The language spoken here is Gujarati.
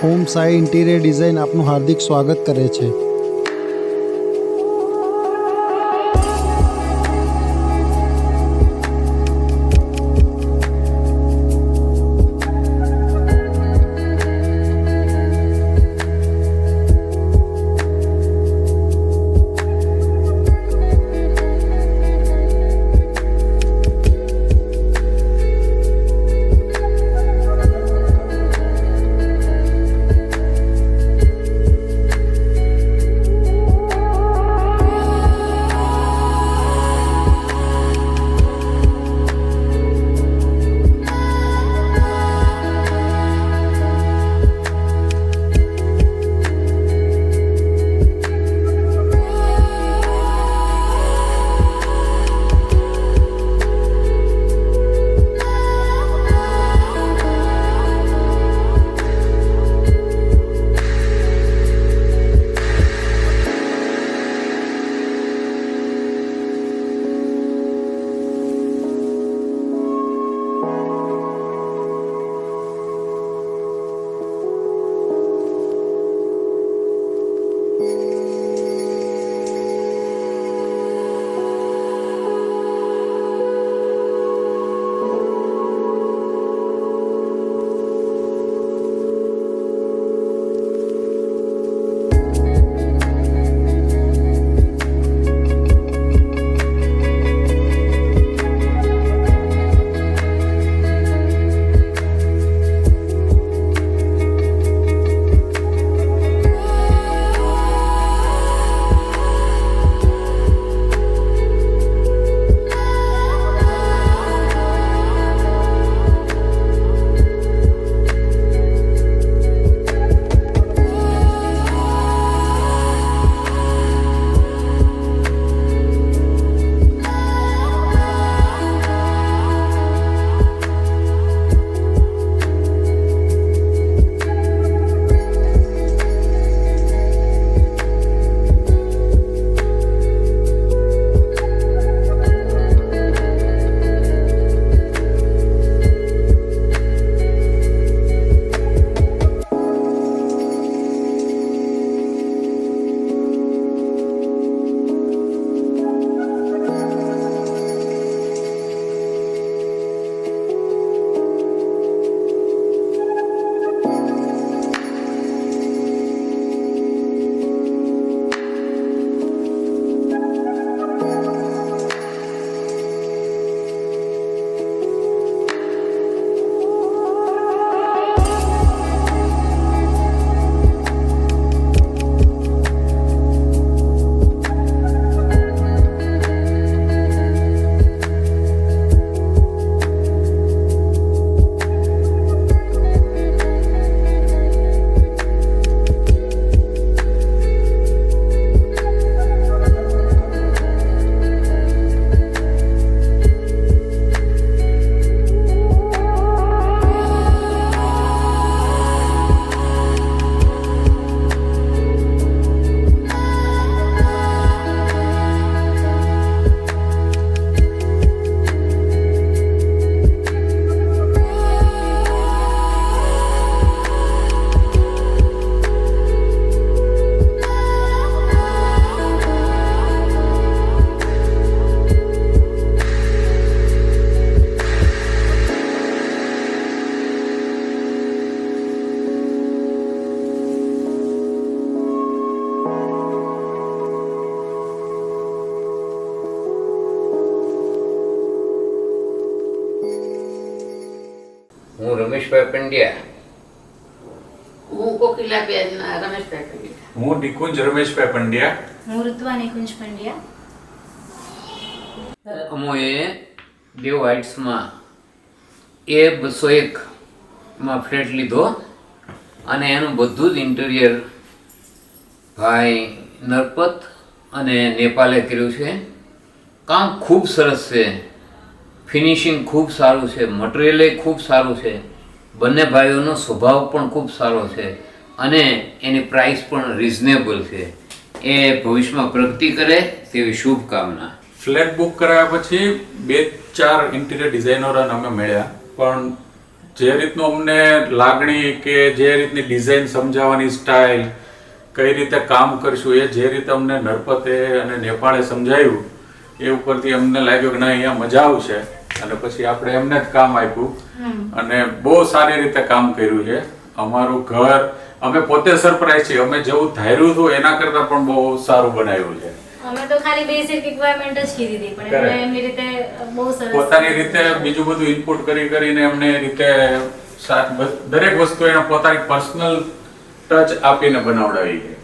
ઓમ સાઈ ઇન્ટિરિયર ડિઝાઇન આપનું હાર્દિક સ્વાગત કરે છે. હું રમેશભાઈ પંડ્યા. હું કોકિલાબેન રમેશભાઈ પંડ્યા. હું નિકુંજ રમેશભાઈ પંડ્યા. હું ઋત્વા નિકુંજ પંડ્યા. અમોએ દેવ હાઇટ્સમાં A201 માં ફ્લેટ લીધો અને એનું બધું જ ઇન્ટિરિયર ભાઈ નરપત અને નેપાલે કર્યું છે. કામ ખૂબ સરસ છે, ફિનિશિંગ ખૂબ સારું છે, મટીરિયલ ખૂબ સારું છે, બંને ભાઈઓનો સ્વભાવ પણ ખૂબ સારો છે અને એની પ્રાઇસ પણ રિઝનેબલ છે. એ ભવિષ્યમાં પ્રગતિ કરે તેવી શુભકામના. ફ્લેટ બુક કરાયા પછી 2-4 ઇન્ટિરિયર ડિઝાઇનરોને અમે મળ્યા, પણ જે રીતનું અમને લાગણી કે જે રીતની ડિઝાઇન સમજાવવાની સ્ટાઇલ, કઈ રીતે કામ કરશું, એ જે રીતે અમને નરપતે અને નેપાળે સમજાવ્યું એ ઉપરથી અમને લાગ્યું કે ના અહીંયા મજા આવશે, અને પછી આપણે એમને જ કામ આપ્યું અને બહુ સારી રીતે કામ કર્યું છે. અમારું ઘર અમે પોતે સરપ્રાઈઝ છીએ, અમે જેવું ધાર્યું હતું એના કરતા પણ બહુ સારું બનાવ્યું છે. અમે તો ખાલી બેસિક રિક્વાયરમેન્ટ જ કીધી હતી, પણ એમણે એમની રીતે બહુ સરસ પોતાની રીતે બીજું બધું ઇનપુટ કરીને એમને એ રીતે દરેક વસ્તુ એને પોતાની પર્સનલ ટચ આપીને બનાવડાવી છે.